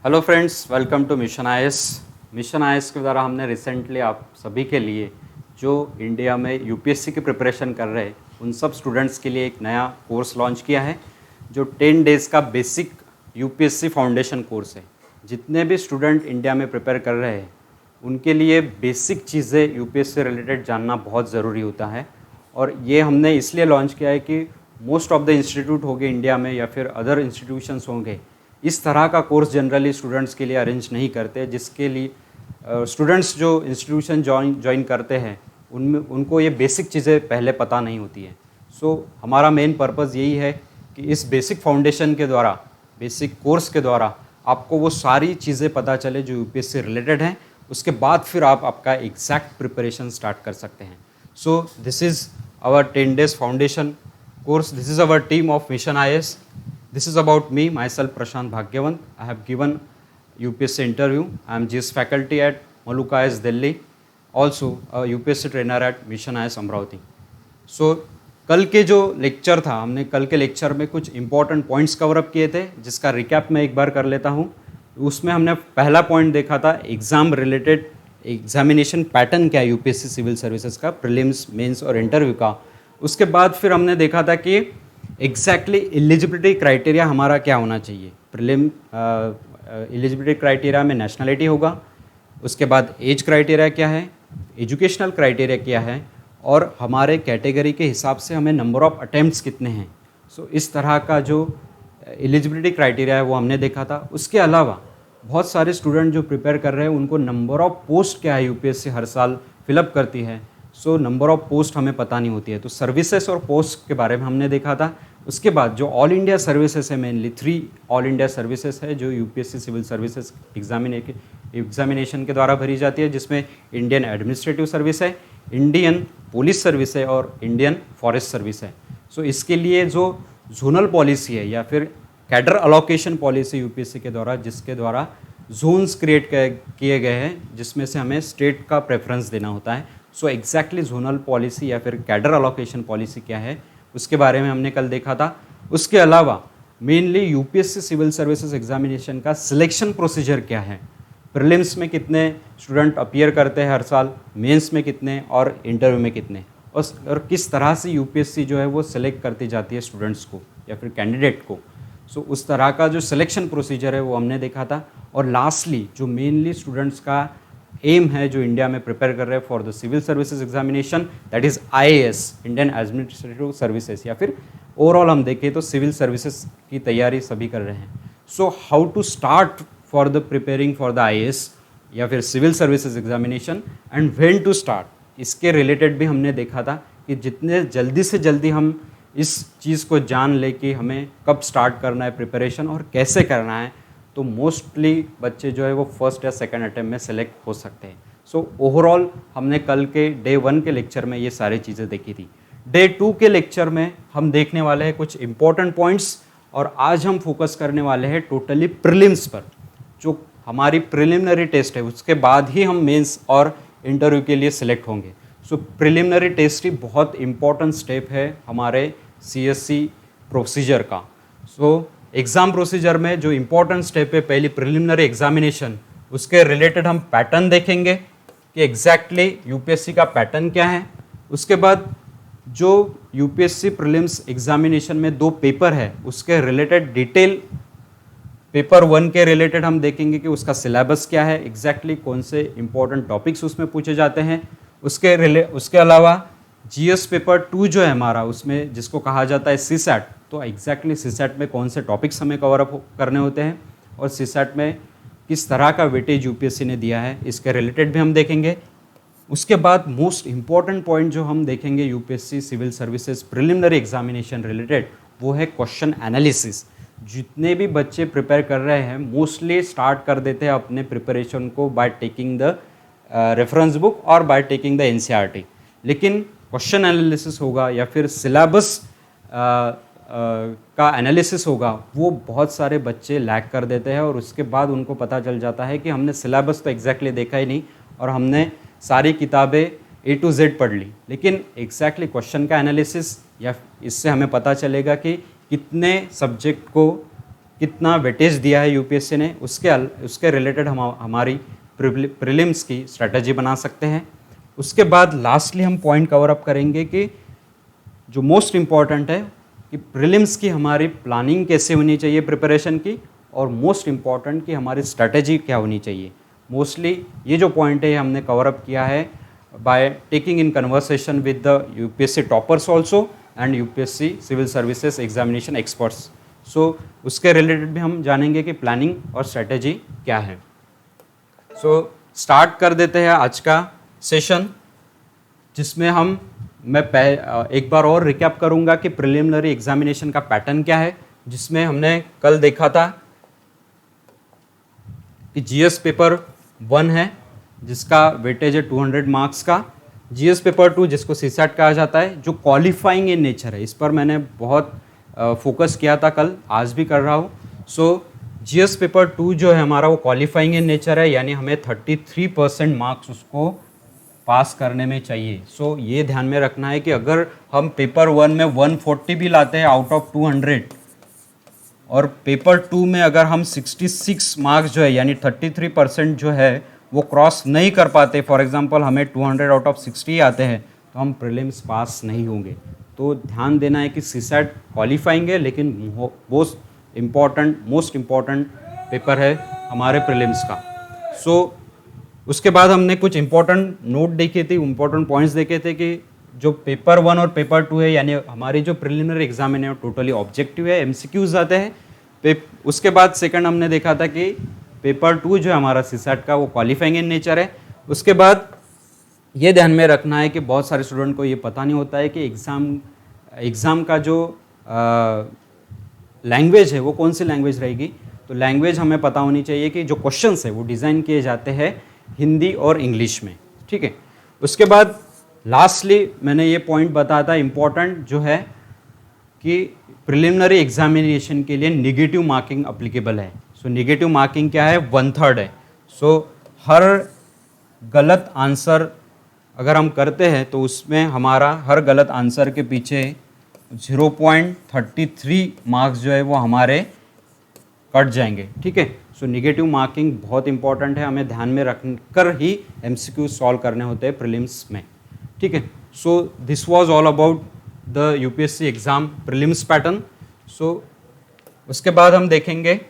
Hello friends, welcome to mission IAS. Mission IAS के द्वारा हमने रिसेंटली आप सभी के लिए जो इंडिया में यूपीएससी की प्रिपरेशन कर रहे हैं उन सब स्टूडेंट्स के लिए एक नया कोर्स लॉन्च किया है जो 10 डेज़ का बेसिक यूपीएससी फाउंडेशन कोर्स है। जितने भी स्टूडेंट इंडिया में प्रिपेयर कर रहे हैं उनके लिए बेसिक चीज़ें यूपीएससी से रिलेटेड जानना बहुत ज़रूरी होता है। और ये हमने इसलिए लॉन्च किया है कि मोस्ट ऑफ द इंस्टीट्यूट होंगे इंडिया में या फिर अदर इंस्टीट्यूशंस होंगे, इस तरह का कोर्स जनरली स्टूडेंट्स के लिए अरेंज नहीं करते, जिसके लिए स्टूडेंट्स जो इंस्टीट्यूशन ज्वाइन करते हैं उनमें उनको ये बेसिक चीज़ें पहले पता नहीं होती है। सो हमारा मेन पर्पज़ यही है कि इस बेसिक फाउंडेशन के द्वारा, बेसिक कोर्स के द्वारा आपको वो सारी चीज़ें पता चले जो यूपीएससी से रिलेटेड हैं। उसके बाद फिर आप आपका एग्जैक्ट प्रिपरेशन स्टार्ट कर सकते हैं। So this is our 10 days foundation course. This is our team of Mission IS. This is about me, myself, Prashant Bhagyavant. I have given UPSC interview. I am GS faculty at Maluka IS Delhi. Also a UPSC trainer at Mission IS Amravati. So कल के जो lecture था, हमने कल के lecture में कुछ important points cover up किए थे, जिसका रिकैप मैं एक बार कर लेता हूँ। उसमें हमने पहला पॉइंट देखा था एग्ज़ाम रिलेटेड, एग्जामिनेशन पैटर्न क्या है यूपीएससी सिविल सर्विसेज का, प्रीलिम्स, मेंस और इंटरव्यू का। उसके बाद फिर हमने देखा था कि एग्जैक्टली एलिजिबिलिटी क्राइटेरिया हमारा क्या होना चाहिए। प्रीलिम एलिजिबिलिटी क्राइटेरिया में नेशनलिटी होगा, उसके बाद एज क्राइटेरिया क्या है, एजुकेशनल क्राइटेरिया क्या है, और हमारे कैटेगरी के हिसाब से हमें नंबर ऑफ़ अटैम्प्ट्स कितने हैं। सो इस तरह का जो एलिजिबिलिटी क्राइटेरिया है वो हमने देखा था। उसके अलावा बहुत सारे स्टूडेंट जो प्रिपेयर कर रहे हैं उनको नंबर ऑफ़ पोस्ट क्या है यूपीएससी हर साल फिलअप करती है। सो नंबर ऑफ़ पोस्ट हमें पता नहीं होती है, तो सर्विसेज और पोस्ट के बारे में हमने देखा था। उसके बाद जो ऑल इंडिया सर्विसेज है, मेनली 3 ऑल इंडिया सर्विसेज है जो यूपीएससी सिविल सर्विसेज एग्जामिनेशन के द्वारा भरी जाती है, जिसमें इंडियन एडमिनिस्ट्रेटिव सर्विस है, इंडियन पुलिस सर्विस है और इंडियन फॉरेस्ट सर्विस है। सो इसके लिए जो जोनल पॉलिसी है या फिर कैडर अलोकेशन पॉलिसी यूपीएससी के द्वारा, जिसके द्वारा जोन्स क्रिएट किए गए हैं जिसमें से हमें स्टेट का प्रेफरेंस देना होता है। सो एग्जैक्टली जोनल पॉलिसी या फिर कैडर अलोकेशन पॉलिसी क्या है उसके बारे में हमने कल देखा था। उसके अलावा mainly UPSC civil services examination का सिलेक्शन प्रोसीजर क्या है, प्रीलिम्स में कितने स्टूडेंट अपीयर करते हैं हर साल, मेंस में कितने और इंटरव्यू में कितने, और किस तरह से यूपीएससी जो है वो सिलेक्ट करती जाती है स्टूडेंट्स को या फिर कैंडिडेट को। सो उस तरह का जो सिलेक्शन प्रोसीजर है वो हमने देखा था। और लास्टली जो मेनली स्टूडेंट्स का एम है जो इंडिया में प्रिपेयर कर रहे हैं for the civil services examination, that is IAS, Indian administrative services, या फिर ओवरऑल हम देखें तो सिविल सर्विसेज की तैयारी सभी कर रहे हैं। So how to start for the preparing for the IAS या फिर civil services examination and when to start, इसके रिलेटेड भी हमने देखा था कि जितने जल्दी से जल्दी हम इस चीज़ को जान ले कि हमें कब स्टार्ट करना है प्रिपरेशन और कैसे करना है, तो मोस्टली बच्चे जो है वो फर्स्ट या सेकंड अटेम्प्ट में सेलेक्ट हो सकते हैं। सो ओवरऑल हमने कल के डे 1 के लेक्चर में ये सारी चीज़ें देखी थी। डे 2 के लेक्चर में हम देखने वाले हैं कुछ इंपॉर्टेंट पॉइंट्स, और आज हम फोकस करने वाले हैं टोटली प्रीलिम्स पर। जो हमारी प्रिलिमिनरी टेस्ट है उसके बाद ही हम मेंस और इंटरव्यू के लिए सिलेक्ट होंगे। सो प्रिलिमिनरी टेस्ट ही बहुत इंपॉर्टेंट स्टेप है हमारे सीएससी प्रोसीजर का। सो एग्ज़ाम प्रोसीजर में जो इम्पोर्टेंट स्टेप है पहली प्रिलिमिनरी एग्जामिनेशन, उसके रिलेटेड हम पैटर्न देखेंगे कि एग्जैक्टली यूपीएससी का पैटर्न क्या है। उसके बाद जो यूपीएससी प्रीलिम्स एग्जामिनेशन में 2 पेपर है उसके रिलेटेड डिटेल, पेपर 1 के रिलेटेड हम देखेंगे कि उसका सिलेबस क्या है, एग्जैक्टली कौन से इंपॉर्टेंट टॉपिक्स उसमें पूछे जाते हैं। उसके अलावा जीएस पेपर 2 जो है हमारा, उसमें जिसको कहा जाता है सीसैट, तो एग्जैक्टली सीसैट में कौन से टॉपिक्स हमें कवर अप करने होते हैं और सीसैट में किस तरह का वेटेज यूपीएससी ने दिया है, इसके रिलेटेड भी हम देखेंगे। उसके बाद मोस्ट इम्पॉर्टेंट पॉइंट जो हम देखेंगे UPSC civil services preliminary examination related, वो है क्वेश्चन एनालिसिस। जितने भी बच्चे प्रिपेयर कर रहे हैं मोस्टली स्टार्ट कर देते हैं अपने प्रिपरेशन को by taking the reference book और बाय टेकिंग द एनसीईआरटी, लेकिन क्वेश्चन एनालिसिस होगा या फिर सिलेबस का एनालिसिस होगा वो बहुत सारे बच्चे लैग कर देते हैं, और उसके बाद उनको पता चल जाता है कि हमने सिलेबस तो एग्जैक्टली देखा ही नहीं और हमने सारी किताबें A to Z पढ़ ली, लेकिन एग्जैक्टली क्वेश्चन का एनालिसिस या इससे हमें पता चलेगा कि कितने सब्जेक्ट को कितना वेटेज दिया है यूपीएससी ने, उसके रिलेटेड हमारी प्रीलिम्स की स्ट्रेटजी बना सकते हैं। उसके बाद लास्टली हम पॉइंट कवर अप करेंगे कि जो मोस्ट इम्पॉर्टेंट है कि प्रीलिम्स की हमारी प्लानिंग कैसे होनी चाहिए प्रिपरेशन की, और मोस्ट इम्पॉर्टेंट कि हमारी स्ट्रैटेजी क्या होनी चाहिए। मोस्टली ये जो पॉइंट है हमने कवर अप किया है by taking in conversation with the UPSC toppers also and UPSC civil services examination experts. So उसके रिलेटेड भी हम जानेंगे कि प्लानिंग और स्ट्रैटेजी क्या है। सो स्टार्ट कर देते हैं आज का सेशन, जिसमें मैं एक बार और रिकैप करूंगा कि प्रिलिमिनरी एग्जामिनेशन का पैटर्न क्या है, जिसमें हमने कल देखा था कि जीएस पेपर 1 है जिसका वेटेज है 200 मार्क्स का, जीएस पेपर 2 जिसको सीसैट कहा जाता है, जो क्वालिफाइंग इन नेचर है। इस पर मैंने बहुत फोकस किया था कल, आज भी कर रहा हूँ। सो जीएस पेपर 2 जो है हमारा वो क्वालिफाइंग इन नेचर है, यानी हमें 33% मार्क्स उसको पास करने में चाहिए। सो ये ध्यान में रखना है कि अगर हम पेपर 1 में 140 भी लाते हैं आउट ऑफ 200 और पेपर 2 में अगर हम 66 मार्क्स जो है यानी 33% जो है वो क्रॉस नहीं कर पाते, फॉर एग्जांपल हमें 200 आउट ऑफ 60 आते हैं, तो हम प्रीलिम्स पास नहीं होंगे। तो ध्यान देना है कि सीसैट क्वालिफाइंग है, लेकिन मोस्ट इम्पॉर्टेंट पेपर है हमारे प्रीलिम्स का। सो उसके बाद हमने कुछ इंपॉर्टेंट नोट देखे थे, इंपॉर्टेंट पॉइंट्स देखे थे कि जो पेपर 1 और पेपर 2 है यानी हमारी जो प्रिलिमिनरी एग्जाम है टोटली ऑब्जेक्टिव है, एमसीक्यूज आते हैं। उसके बाद सेकंड हमने देखा था कि पेपर 2 जो है हमारा सीसैट का वो क्वालिफाइंग इन नेचर है। उसके बाद ये ध्यान में रखना है कि बहुत सारे स्टूडेंट को ये पता नहीं होता है कि एग्ज़ाम का जो लैंग्वेज है वो कौन सी लैंग्वेज रहेगी। तो लैंग्वेज हमें पता होनी चाहिए कि जो क्वेश्चंस है वो डिज़ाइन किए जाते हैं हिंदी और इंग्लिश में, ठीक है। उसके बाद लास्टली मैंने ये पॉइंट बताया था इम्पॉर्टेंट जो है कि प्रिलिमिनरी एग्जामिनेशन के लिए नेगेटिव मार्किंग अप्लीकेबल है। सो नेगेटिव मार्किंग क्या है, 1/3 है। सो हर गलत आंसर अगर हम करते हैं तो उसमें हमारा हर गलत आंसर के पीछे 0.33 मार्क्स जो है वो हमारे कट जाएंगे, ठीक है। सो नेगेटिव मार्किंग बहुत इंपॉर्टेंट है, हमें ध्यान में रखकर ही एमसीक्यू सॉल्व करने होते हैं प्रीलिम्स में, ठीक है। So this was all about the UPSC exam prelims pattern. So उसके बाद हम देखेंगे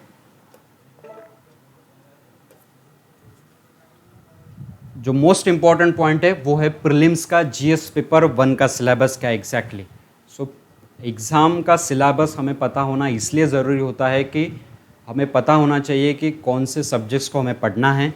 जो मोस्ट इंपॉर्टेंट पॉइंट है वो है प्रीलिम्स का जीएस पेपर 1 का सिलेबस क्या एग्जैक्टली। सो एग्ज़ाम का सिलेबस हमें पता होना इसलिए ज़रूरी होता है कि हमें पता होना चाहिए कि कौन से सब्जेक्ट्स को हमें पढ़ना है,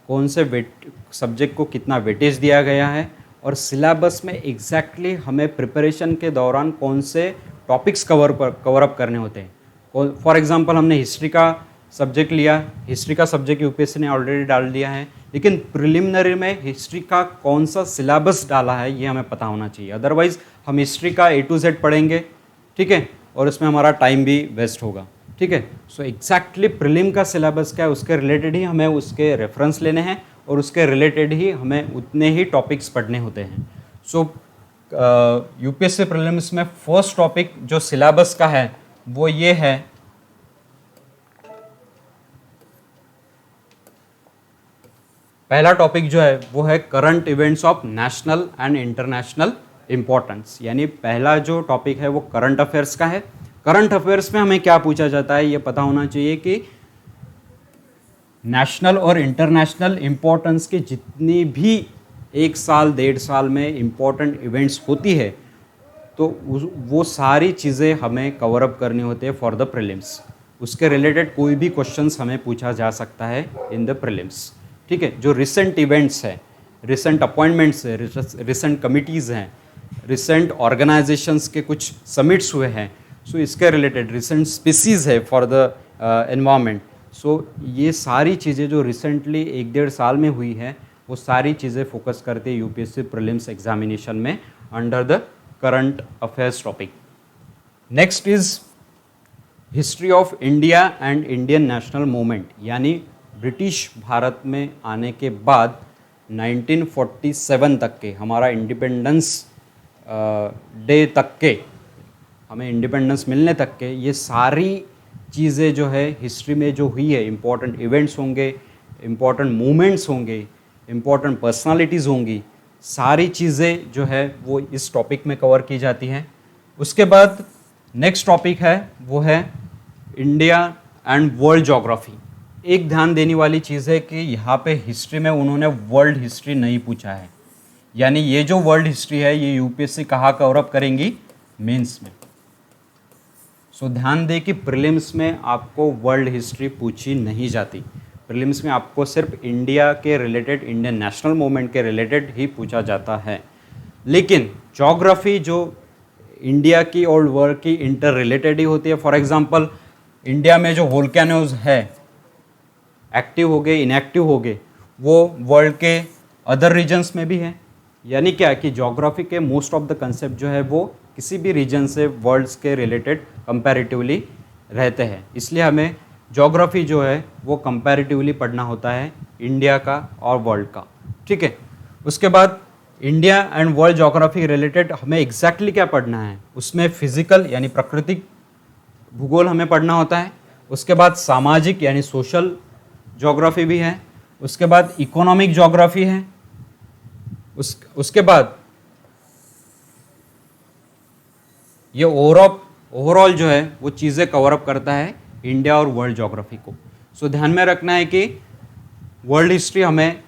कौन से सब्जेक्ट को कितना वेटेज दिया गया है, और सिलेबस में एग्जैक्टली हमें प्रिपरेशन के दौरान कौन से टॉपिक्स कवर अप करने होते हैं। फॉर एग्जांपल हमने हिस्ट्री का सब्जेक्ट लिया, हिस्ट्री का सब्जेक्ट यूपीएससी ने ऑलरेडी डाल दिया है, लेकिन प्रिलिमिनरी में हिस्ट्री का कौन सा सिलेबस डाला है ये हमें पता होना चाहिए। अदरवाइज़ हम हिस्ट्री का A to Z पढ़ेंगे, ठीक है, और इसमें हमारा टाइम भी वेस्ट होगा, ठीक है। सो एग्जैक्टली प्रीलिम का सिलेबस क्या है उसके रिलेटेड ही हमें उसके रेफरेंस लेने हैं और उसके रिलेटेड ही हमें उतने ही टॉपिक्स पढ़ने होते हैं। सो यूपीएससी प्रीलिम्स में फर्स्ट टॉपिक जो सिलेबस का है वो ये है पहला टॉपिक जो है वो है current events of national and international importance, यानी पहला जो टॉपिक है वो करंट अफेयर्स का है। करंट अफेयर्स में हमें क्या पूछा जाता है ये पता होना चाहिए कि नेशनल और इंटरनेशनल इम्पोर्टेंस की जितनी भी 1 साल 1.5 साल में इम्पोर्टेंट इवेंट्स होती है तो वो सारी चीज़ें हमें कवर अप करनी होती है फॉर द प्रीलिम्स। उसके रिलेटेड कोई भी क्वेश्चंस हमें पूछा जा सकता है इन द प्रीलिम्स, ठीक है। जो रिसेंट इवेंट्स है, रिसेंट अपॉइंटमेंट्स है, रिसेंट कमिटीज़ हैं, रिसेंट ऑर्गेनाइजेशंस के कुछ समिट्स हुए हैं, सो इसके रिलेटेड रिसेंट स्पीसीज़ है फॉर द एनवायरनमेंट। सो ये सारी चीज़ें जो रिसेंटली 1-1.5 साल में हुई है वो सारी चीज़ें फोकस करती है यूपीएससी प्रीलिम्स एग्जामिनेशन में under the current affairs topic. Next is history of India and Indian national movement, यानी ब्रिटिश भारत में आने के बाद 1947 तक के हमारा इंडिपेंडेंस डे तक के, हमें इंडिपेंडेंस मिलने तक के ये सारी चीज़ें जो है हिस्ट्री में जो हुई है, इम्पॉर्टेंट इवेंट्स होंगे, इम्पॉर्टेंट मोमेंट्स होंगे, इम्पॉर्टेंट पर्सनालिटीज़ होंगी, सारी चीज़ें जो है वो इस टॉपिक में कवर की जाती हैं। उसके बाद नेक्स्ट टॉपिक है वो है इंडिया एंड वर्ल्ड ज्योग्राफी। एक ध्यान देने वाली चीज़ है कि यहाँ पे हिस्ट्री में उन्होंने वर्ल्ड हिस्ट्री नहीं पूछा है, यानी ये जो वर्ल्ड हिस्ट्री है ये यूपीएससी कहाँ कवरअप करेंगी, मेंस में। सो ध्यान दें कि प्रीलिम्स में आपको वर्ल्ड हिस्ट्री पूछी नहीं जाती, प्रीलिम्स में आपको सिर्फ इंडिया के रिलेटेड, इंडियन नेशनल मूवमेंट के रिलेटेड ही पूछा जाता है। लेकिन ज्योग्राफी जो इंडिया की और वर्ल्ड की इंटर रिलेटेड ही होती है। फॉर एग्जांपल इंडिया में जो वोल्केनोज है, एक्टिव हो गए, इनएक्टिव हो गए, वो वर्ल्ड के अदर रीजन्स में भी है। यानी क्या कि ज्योग्राफी के मोस्ट ऑफ द कंसेप्ट जो है वो किसी भी रीजन से वर्ल्ड्स के रिलेटेड कंपैरेटिवली रहते हैं, इसलिए हमें ज्योग्राफी जो है वो कंपैरेटिवली पढ़ना होता है इंडिया का और वर्ल्ड का। ठीक है, उसके बाद India and world geography related हमें एग्जैक्टली क्या पढ़ना है, उसमें फिजिकल यानी प्राकृतिक भूगोल हमें पढ़ना होता है। उसके बाद सामाजिक यानी सोशल ज्योग्राफी भी है। उसके बाद इकोनॉमिक ज्योग्राफी है। उसके बाद ये ओवरऑल जो है वो चीज़ें कवर अप करता है इंडिया और वर्ल्ड ज्योग्राफी को। सो ध्यान में रखना है कि वर्ल्ड हिस्ट्री हमें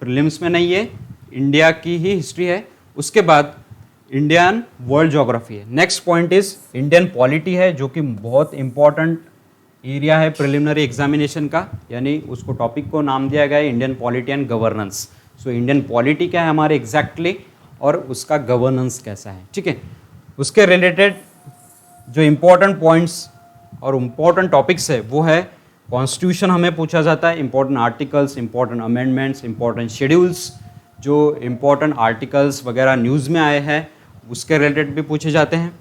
प्रीलिम्स में नहीं है, इंडिया की ही हिस्ट्री है। उसके बाद इंडियन वर्ल्ड ज्योग्राफी है। Next point is Indian polity है, जो कि बहुत इंपॉर्टेंट एरिया है प्रिलिमिनरी एग्जामिनेशन का, यानी उसको टॉपिक को नाम दिया गया है Indian polity and governance. So Indian polity क्या है हमारे एग्जैक्टली और उसका गवर्नेंस कैसा है। ठीक है, उसके रिलेटेड जो इम्पोर्टेंट पॉइंट्स और इम्पोर्टेंट टॉपिक्स है वो है कॉन्स्टिट्यूशन हमें पूछा जाता है, important articles, important amendments, important schedules, जो इम्पोर्टेंट आर्टिकल्स वगैरह न्यूज़ में आए हैं उसके रिलेटेड भी पूछे जाते हैं।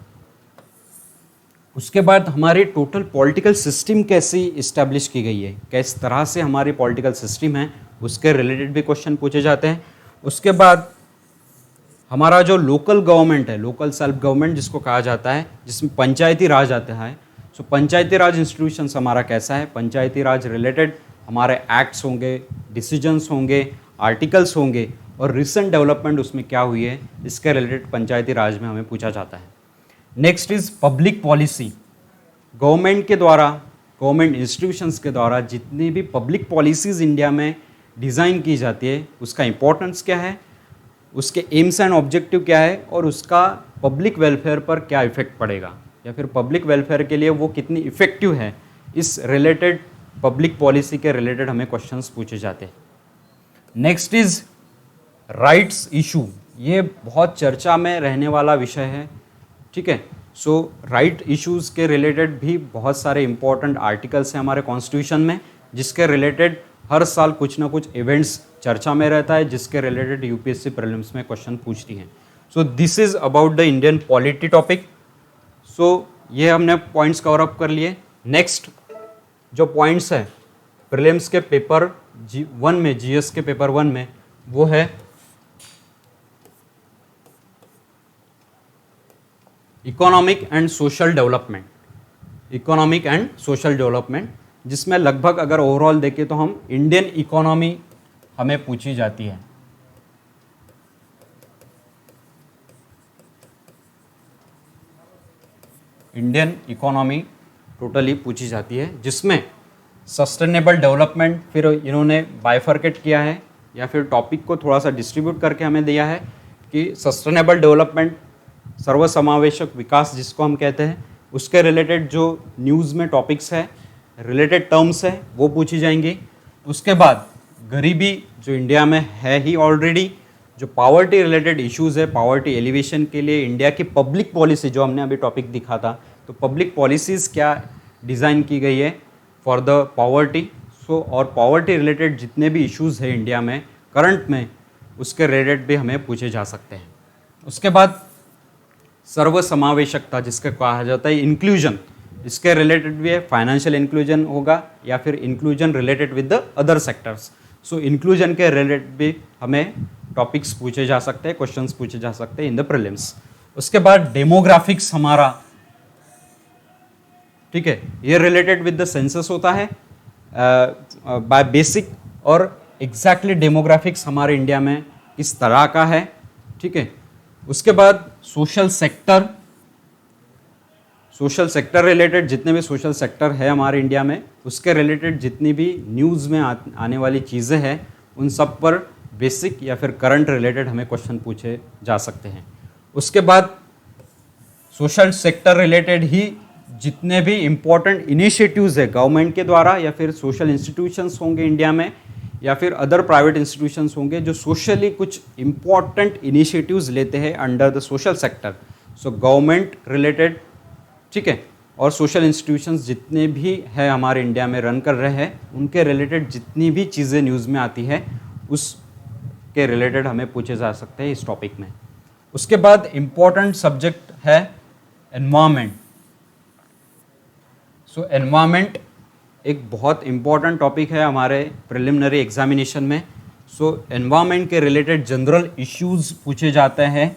उसके बाद हमारी टोटल पॉलिटिकल सिस्टम कैसी इस्टेब्लिश की गई है, किस तरह से हमारी पॉलिटिकल सिस्टम है, उसके रिलेटेड भी क्वेश्चन पूछे जाते हैं। उसके बाद हमारा जो लोकल गवर्नमेंट है, लोकल सेल्फ गवर्नमेंट जिसको कहा जाता है, जिसमें पंचायती राज आता है। सो पंचायती राज इंस्टीट्यूशंस हमारा कैसा है, पंचायती राज रिलेटेड हमारे एक्ट्स होंगे, डिसीजंस होंगे, आर्टिकल्स होंगे और रिसेंट डेवलपमेंट उसमें क्या हुई है, इसके रिलेटेड पंचायती राज में हमें पूछा जाता है। Next is public policy. Government के द्वारा, गवर्नमेंट इंस्टीट्यूशंस के द्वारा जितनी भी पब्लिक पॉलिसीज़ इंडिया में डिज़ाइन की जाती है उसका इम्पोर्टेंस क्या है, उसके एम्स एंड ऑब्जेक्टिव क्या है और उसका पब्लिक वेलफेयर पर क्या इफेक्ट पड़ेगा, या फिर पब्लिक वेलफेयर के लिए वो कितनी इफ़ेक्टिव है, इस रिलेटेड पब्लिक पॉलिसी के रिलेटेड हमें क्वेश्चंस पूछे जाते हैं। Next is rights issue. ये बहुत चर्चा में रहने वाला विषय है। ठीक है, सो राइट इश्यूज़ के रिलेटेड भी बहुत सारे इंपॉर्टेंट आर्टिकल्स हैं हमारे कॉन्स्टिट्यूशन में, जिसके रिलेटेड हर साल कुछ ना कुछ इवेंट्स चर्चा में रहता है, जिसके रिलेटेड यूपीएससी प्रीलिम्स में क्वेश्चन पूछती हैं। So this is about the Indian polity topic. So ये हमने पॉइंट्स कवर अप कर लिए। नेक्स्ट जो पॉइंट्स है प्रीलिम्स के पेपर वन में, जीएस के पेपर 1 में, वो है economic and social development. Economic and social development, जिसमें लगभग अगर ओवरऑल देखें तो हम इंडियन इकोनॉमी हमें पूछी जाती है। इंडियन इकोनॉमी टोटली पूछी जाती है, जिसमें सस्टेनेबल डेवलपमेंट फिर इन्होंने बाइफर्केट किया है या फिर टॉपिक को थोड़ा सा डिस्ट्रीब्यूट करके हमें दिया है कि सस्टेनेबल डेवलपमेंट, सर्वसमावेशक विकास जिसको हम कहते हैं, उसके रिलेटेड जो न्यूज़ में टॉपिक्स है, रिलेटेड टर्म्स है, वो पूछी जाएंगी। उसके बाद गरीबी जो इंडिया में है ही ऑलरेडी, जो पावर्टी रिलेटेड इश्यूज़ है, पावर्टी एलिवेशन के लिए इंडिया की पब्लिक पॉलिसी, जो हमने अभी टॉपिक दिखा था, तो पब्लिक पॉलिसीज़ क्या डिज़ाइन की गई है फॉर द पावर्टी। सो और पावर्टी रिलेटेड जितने भी इश्यूज़ है इंडिया में करंट में, उसके रिलेटेड भी हमें पूछे जा सकते हैं। उसके बाद सर्वसमावेशकता जिसका कहा जाता है इंक्लूजन, इसके रिलेटेड भी है, फाइनेंशियल इंक्लूजन होगा या फिर inclusion related with the other sectors. So inclusion के रिलेटेड भी हमें टॉपिक्स पूछे जा सकते हैं, क्वेश्चंस पूछे जा सकते हैं इन द प्रीलिम्स। उसके बाद डेमोग्राफिक्स हमारा ठीक है, ये रिलेटेड विद द सेंसस होता है बाय बेसिक, और एग्जैक्टली डेमोग्राफिक्स हमारे इंडिया में किस तरह का है, ठीक है। उसके बाद सोशल सेक्टर रिलेटेड जितने भी सोशल सेक्टर है हमारे इंडिया में, उसके रिलेटेड जितनी भी न्यूज़ में आने वाली चीज़ें हैं, उन सब पर बेसिक या फिर करंट रिलेटेड हमें क्वेश्चन पूछे जा सकते हैं। उसके बाद सोशल सेक्टर रिलेटेड ही जितने भी इम्पोर्टेंट इनिशिएटिव्स है गवर्नमेंट के द्वारा या फिर सोशल इंस्टीट्यूशंस होंगे इंडिया में या फिर अदर प्राइवेट इंस्टीट्यूशंस होंगे जो सोशली कुछ इम्पॉर्टेंट इनिशिएटिव्स लेते हैं under the social sector, so government related, ठीक है, और सोशल इंस्टीट्यूशंस जितने भी है हमारे इंडिया में रन कर रहे हैं, उनके रिलेटेड जितनी भी चीज़ें न्यूज़ में आती है उसके रिलेटेड हमें पूछे जा सकते हैं इस टॉपिक में। उसके बाद इम्पॉर्टेंट सब्जेक्ट है एनवायरनमेंट। सो एनवायरनमेंट एक बहुत इम्पॉर्टेंट टॉपिक है हमारे प्रिलिमिनरी एग्जामिनेशन में। सो एनवायरनमेंट के रिलेटेड जनरल इश्यूज़ पूछे जाते हैं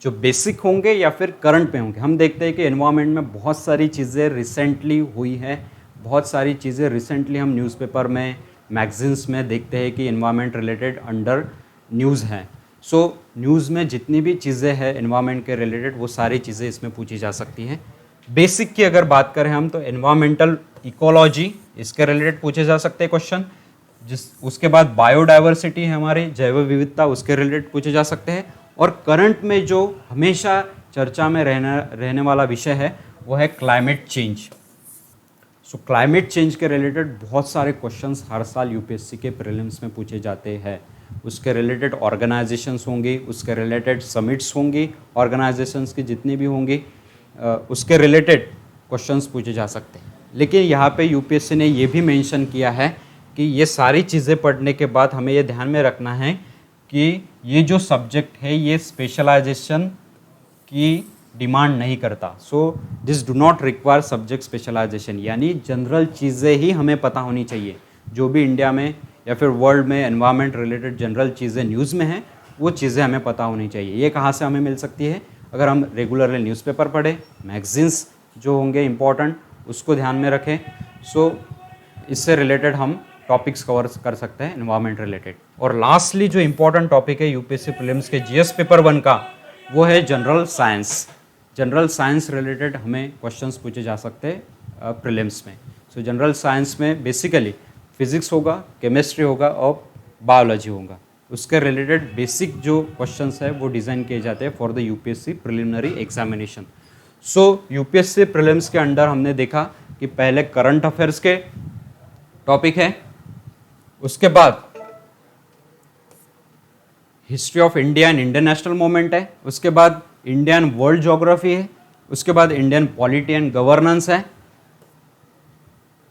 जो बेसिक होंगे या फिर करंट पे होंगे। हम देखते हैं कि एनवायरनमेंट में बहुत सारी चीज़ें रिसेंटली हुई है, बहुत सारी चीज़ें रिसेंटली हम न्यूज़पेपर में, मैगजीन्स में देखते हैं कि एनवायरनमेंट रिलेटेड अंडर न्यूज़ हैं। सो न्यूज़ में जितनी भी चीज़ें हैं एनवायरनमेंट के रिलेटेड, वो सारी चीज़ें इसमें पूछी जा सकती हैं। बेसिक की अगर बात करें हम तो एनवायरमेंटल इकोलॉजी, इसके रिलेटेड पूछे जा सकते हैं क्वेश्चन। उसके बाद बायोडाइवर्सिटी है हमारी जैव विविधता, उसके रिलेटेड पूछे जा सकते हैं। और करंट में जो हमेशा चर्चा में रहने वाला विषय है वो है क्लाइमेट चेंज। सो क्लाइमेट चेंज के रिलेटेड बहुत सारे क्वेश्चंस हर साल यूपीएससी के प्रीलिम्स में पूछे जाते हैं। उसके रिलेटेड ऑर्गेनाइजेशंस होंगी, उसके रिलेटेड समिट्स होंगी, ऑर्गेनाइजेशंस की जितनी भी होंगी उसके रिलेटेड क्वेश्चंस पूछे जा सकते हैं। लेकिन यहाँ पे यूपीएससी ने ये भी मेंशन किया है कि ये सारी चीज़ें पढ़ने के बाद हमें ये ध्यान में रखना है कि ये जो सब्जेक्ट है ये स्पेशलाइजेशन की डिमांड नहीं करता। So this do not require subject specialization, यानी जनरल चीज़ें ही हमें पता होनी चाहिए। जो भी इंडिया में या फिर वर्ल्ड में एनवायरनमेंट रिलेटेड जनरल चीज़ें न्यूज़ में हैं, वो चीज़ें हमें पता होनी चाहिए। ये कहाँ से हमें मिल सकती है? अगर हम रेगुलरली न्यूज़पेपर पढ़ें, मैगजीन्स जो होंगे इम्पॉर्टेंट उसको ध्यान में रखें। सो इससे रिलेटेड हम टॉपिक्स कवर कर सकते हैं एनवायरनमेंट रिलेटेड। और लास्टली जो इम्पोर्टेंट टॉपिक है यूपीएससी प्रीलिम्स के जीएस पेपर 1 का, वो है general science. General science related हमें क्वेश्चंस पूछे जा सकते हैं प्रीलिम्स में। सो जनरल साइंस में बेसिकली फिजिक्स होगा, केमिस्ट्री होगा और बायोलॉजी होगा। उसके रिलेटेड बेसिक जो क्वेश्चंस है वो डिज़ाइन किए जाते हैं for the UPSC preliminary examination. So UPSC prelims के अंडर हमने देखा कि पहले करंट अफेयर्स के टॉपिक है, उसके बाद history of India and Indian national movement है, उसके बाद इंडियन वर्ल्ड ज्योग्राफी है, उसके बाद इंडियन पॉलिटी एंड गवर्नेंस है,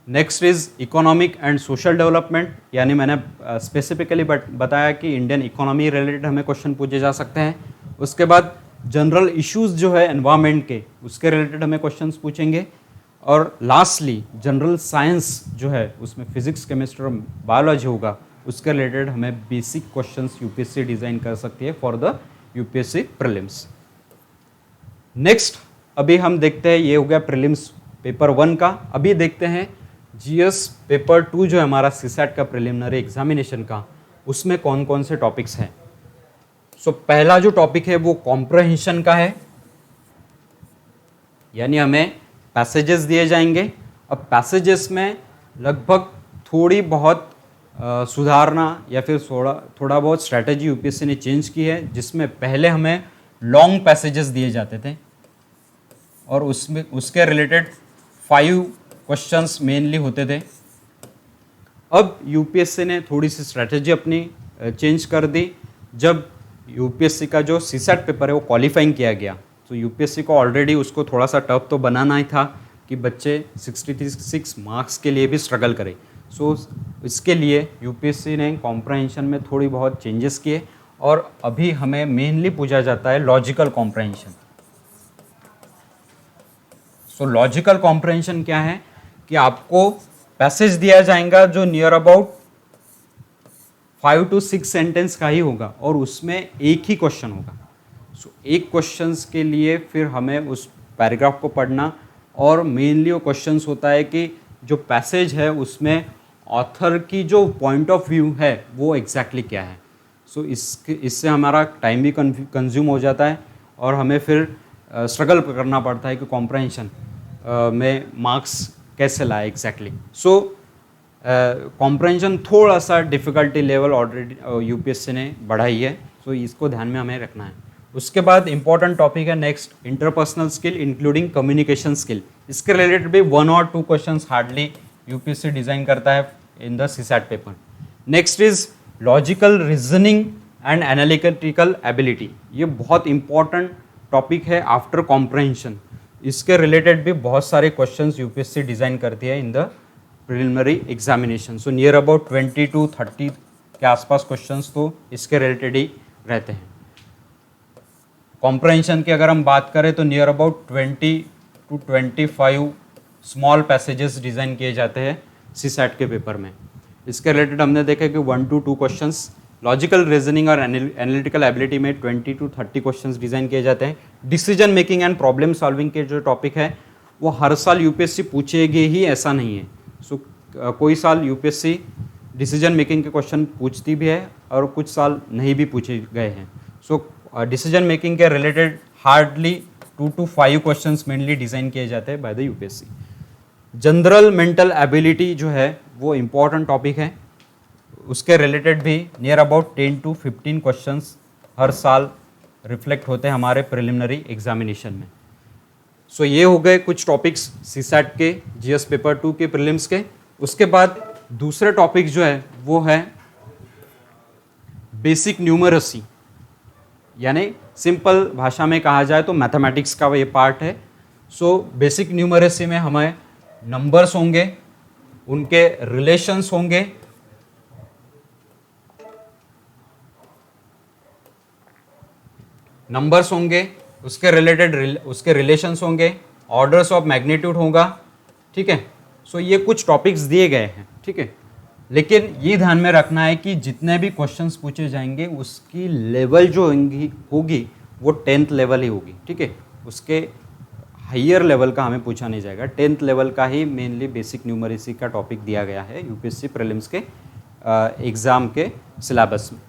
next is economic and social development, यानी मैंने स्पेसिफिकली बताया कि इंडियन इकोनॉमी रिलेटेड हमें क्वेश्चन पूछे जा सकते हैं। उसके बाद जनरल इश्यूज जो है एनवायरनमेंट के, उसके रिलेटेड हमें क्वेश्चंस पूछेंगे। और लास्टली जनरल साइंस जो है उसमें फिजिक्स, केमिस्ट्री और बायोलॉजी होगा, उसके रिलेटेड हमें बेसिक क्वेश्चंस यूपीएससी डिज़ाइन कर सकती है for the UPSC prelims. Next अभी हम देखते हैं, ये हो गया प्रीलिम्स पेपर 1 का। अभी देखते हैं जीएस पेपर 2 जो है हमारा सीसैट का प्रिलिमिनरी एग्जामिनेशन का, उसमें कौन कौन से टॉपिक्स हैं। सो पहला जो टॉपिक है वो कॉम्प्रहेंशन का है, यानी हमें पैसेजेस दिए जाएंगे। अब पैसेजेस में लगभग थोड़ी बहुत सुधारना या फिर थोड़ा बहुत स्ट्रैटेजी यूपीएससी ने चेंज की है, जिसमें पहले हमें लॉन्ग पैसेजेस दिए जाते थे और उसमें उसके रिलेटेड 5 क्वेश्चंस मेनली होते थे। अब यूपीएससी ने थोड़ी सी स्ट्रैटेजी अपनी चेंज कर दी। जब यूपीएससी का जो सीसैट पेपर है वो क्वालिफाइंग किया गया, तो यूपीएससी को ऑलरेडी उसको थोड़ा सा टफ तो बनाना ही था कि बच्चे 66 मार्क्स के लिए भी स्ट्रगल करें। सो इसके लिए यूपीएससी ने कॉम्प्रहेंशन में थोड़ी बहुत चेंजेस किए और अभी हमें मेनली पूछा जाता है लॉजिकल कॉम्प्रहेंशन। सो लॉजिकल कॉम्प्रहेंशन क्या है कि आपको पैसेज दिया जाएगा जो नियर अबाउट 5 to 6 सेंटेंस का ही होगा और उसमें एक ही क्वेश्चन होगा। सो एक क्वेश्चंस के लिए फिर हमें उस पैराग्राफ को पढ़ना और मेनली वो क्वेश्चंस होता है कि जो पैसेज है उसमें ऑथर की जो पॉइंट ऑफ व्यू है वो एग्जैक्टली क्या है। सो इससे हमारा टाइम भी कंज्यूम हो जाता है और हमें फिर स्ट्रगल करना पड़ता है कि कॉम्प्रहेंशन में मार्क्स कैसे लाए एग्जैक्टली। सो कॉम्प्रहेंशन थोड़ा सा डिफ़िकल्टी लेवल ऑलरेडी यूपीएससी ने बढ़ाई है, सो इसको ध्यान में हमें रखना है। उसके बाद इंपॉर्टेंट टॉपिक है next interpersonal skill including communication skill. इसके रिलेटेड भी 1 और 2 क्वेश्चंस हार्डली यूपीएससी डिज़ाइन करता है in the CSAT paper. Next is logical reasoning and analytical ability. ये बहुत इंपॉर्टेंट टॉपिक है आफ्टर कॉम्प्रहेंशन। इसके रिलेटेड भी बहुत सारे क्वेश्चंस यूपीएससी डिज़ाइन करती है in the preliminary examination. So near about 20 to 30 के आसपास क्वेश्चंस तो इसके रिलेटेड ही रहते हैं। कॉम्प्रहेंशन की अगर हम बात करें तो near about 20 to 25 small passages design किए जाते हैं सीसैट के पेपर में। इसके रिलेटेड हमने देखा कि 1 to 2 क्वेश्चंस लॉजिकल रीजनिंग और एनालिटिकल एबिलिटी में 20 to 30 क्वेश्चंस डिज़ाइन किए जाते हैं। Decision making and problem solving के जो टॉपिक है वो हर साल यूपीएससी पूछेगी ही ऐसा नहीं है। सो कोई साल यूपीएससी डिसीजन मेकिंग के क्वेश्चन पूछती भी है और कुछ साल नहीं भी पूछे गए हैं। सो डिसीजन मेकिंग के related hardly 2 to 5 questions mainly design किए जाते हैं by the UPSC. General mental ability जो है वो इम्पॉर्टेंट टॉपिक है, उसके रिलेटेड भी नियर अबाउट 10 to 15 क्वेश्चंस हर साल रिफ्लेक्ट होते हैं हमारे प्रिलिमिनरी एग्जामिनेशन में। सो ये हो गए कुछ टॉपिक्स सीसैट के जीएस पेपर 2 के प्रीलिम्स के। उसके बाद दूसरे टॉपिक जो है वो है बेसिक न्यूमरसी, यानी सिंपल भाषा में कहा जाए तो मैथमेटिक्स का ये पार्ट है। सो बेसिक न्यूमरसी में हमें नंबर्स होंगे, उनके रिलेशंस होंगे, नंबर्स होंगे, उसके रिलेटेड उसके रिलेशंस होंगे, ऑर्डर्स ऑफ मैग्नीट्यूड होगा, ठीक है। सो ये कुछ टॉपिक्स दिए गए हैं, ठीक है। लेकिन ये ध्यान में रखना है कि जितने भी क्वेश्चंस पूछे जाएंगे उसकी लेवल जो होगी वो 10th लेवल ही होगी, ठीक है। उसके हायर लेवल का हमें पूछा नहीं जाएगा, 10th लेवल का ही मेनली बेसिक न्यूमरेसी का टॉपिक दिया गया है यूपीएससी प्रीलिम्स के एग्ज़ाम के सिलेबस में।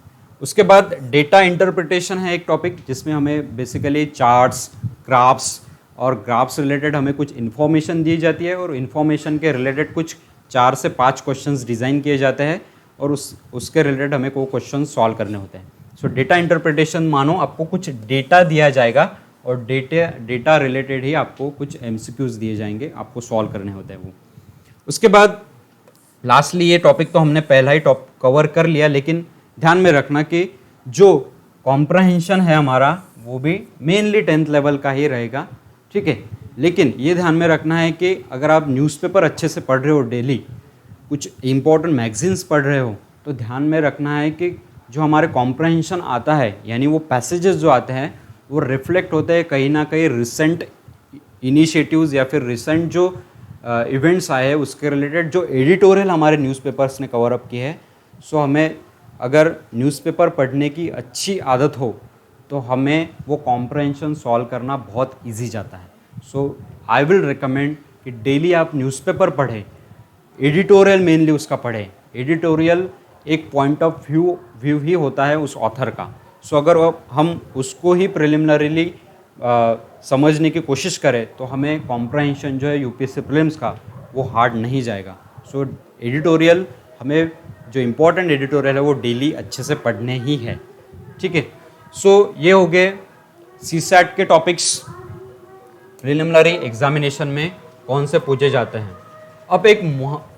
उसके बाद डेटा इंटरप्रिटेशन है एक टॉपिक जिसमें हमें बेसिकली चार्ट्स, ग्राफ्स और ग्राफ्स रिलेटेड हमें कुछ इन्फॉर्मेशन दी जाती है और इन्फॉर्मेशन के रिलेटेड कुछ 4 से 5 क्वेश्चंस डिज़ाइन किए जाते हैं और उसके रिलेटेड हमें को क्वेश्चन सॉल्व करने होते हैं। सो डेटा इंटरप्रिटेशन मानो आपको कुछ डेटा दिया जाएगा और डेटा रिलेटेड ही आपको कुछ एमसीक्यूज दिए जाएंगे, आपको सॉल्व करने होते हैं वो। उसके बाद लास्टली ये टॉपिक तो हमने पहला ही कवर कर लिया, लेकिन ध्यान में रखना कि जो कॉम्प्रहेंशन है हमारा वो भी मेनली 10th लेवल का ही रहेगा, ठीक है। लेकिन ये ध्यान में रखना है कि अगर आप न्यूज़पेपर अच्छे से पढ़ रहे हो, डेली कुछ इम्पोर्टेंट मैगजीन्स पढ़ रहे हो, तो ध्यान में रखना है कि जो हमारे कॉम्प्रहेंशन आता है यानी वो पैसेजेस जो आते हैं वो रिफ्लेक्ट होते हैं कहीं ना कहीं रिसेंट इनिशिएटिव्स या फिर रिसेंट जो इवेंट्स आए हैं उसके रिलेटेड जो एडिटोरियल हमारे न्यूज़पेपर्स ने कवर अप की है। सो हमें अगर न्यूज़पेपर पढ़ने की अच्छी आदत हो तो हमें वो कॉम्प्रहेंशन सॉल्व करना बहुत इजी जाता है। सो आई विल रिकमेंड कि डेली आप न्यूज़पेपर पढ़ें, एडिटोरियल मेनली उसका पढ़ें। एडिटोरियल एक पॉइंट ऑफ व्यू ही होता है उस ऑथर का। सो अगर हम उसको ही प्रिलिमिनरीली समझने की कोशिश करें तो हमें कॉम्प्रहेंशन जो है यूपीएससी प्रीलिम्स का वो हार्ड नहीं जाएगा। सो एडिटोरियल हमें जो इम्पोर्टेंट एडिटोरियल है वो डेली अच्छे से पढ़ने ही है, ठीक है। सो ये हो गए सीसैट के टॉपिक्स प्रिलिमिनरी एग्जामिनेशन में कौन से पूछे जाते हैं। अब एक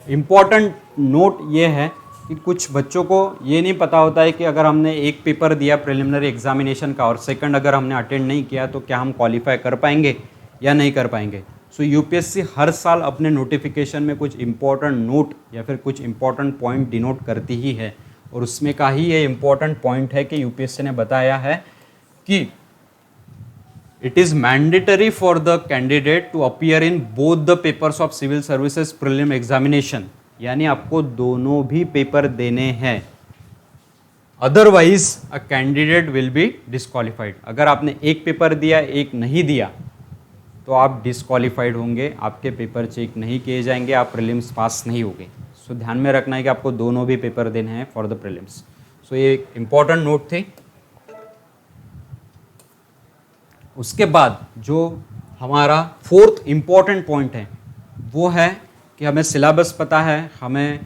इम्पॉर्टेंट नोट ये है कि कुछ बच्चों को ये नहीं पता होता है कि अगर हमने एक पेपर दिया प्रिलिमिनरी एग्जामिनेशन का और सेकंड अगर हमने अटेंड नहीं किया तो क्या हम क्वालिफाई कर पाएंगे या नहीं कर पाएंगे। सो यूपीएससी हर साल अपने नोटिफिकेशन में कुछ इम्पोर्टेंट नोट या फिर कुछ इम्पोर्टेंट पॉइंट डिनोट करती ही है और उसमें का ही ये इम्पोर्टेंट पॉइंट है कि यूपीएससी ने बताया है कि it is mandatory for the candidate to appear in both the papers of civil services prelim examination, यानी आपको दोनों भी पेपर देने हैं, otherwise a candidate will be disqualified. अगर आपने एक पेपर दिया एक नहीं दिया तो आप डिसक्वालीफाइड होंगे, आपके पेपर चेक नहीं किए जाएंगे, आप प्रीलिम्स पास नहीं होंगे। सो ध्यान में रखना है कि आपको दोनों भी पेपर देने हैं फॉर द प्रीलिम्स। सो ये एक इम्पॉर्टेंट नोट थे। उसके बाद जो हमारा फोर्थ इम्पॉर्टेंट पॉइंट है वो है कि हमें सिलेबस पता है, हमें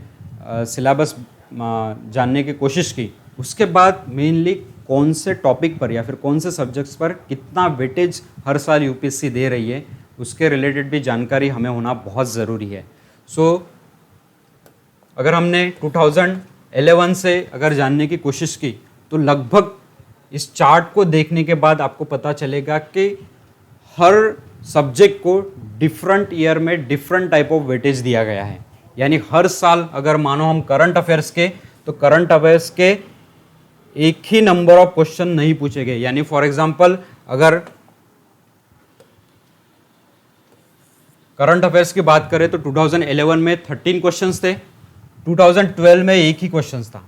सिलेबस जानने की कोशिश की। उसके बाद मेनली कौन से टॉपिक पर या फिर कौन से सब्जेक्ट्स पर कितना वेटेज हर साल यूपीएससी दे रही है, उसके रिलेटेड भी जानकारी हमें होना बहुत ज़रूरी है। सो अगर हमने 2011 से अगर जानने की कोशिश की तो लगभग इस चार्ट को देखने के बाद आपको पता चलेगा कि हर सब्जेक्ट को डिफरेंट ईयर में डिफरेंट टाइप ऑफ वेटेज दिया गया है। यानी हर साल अगर मानो हम करंट अफेयर्स के, तो करंट अफेयर्स के एक ही नंबर ऑफ क्वेश्चन नहीं पूछे गए। यानी फॉर एग्जांपल अगर करंट अफेयर्स की बात करें तो 2011 में 13 क्वेश्चंस थे, 2012 में एक ही क्वेश्चंस था,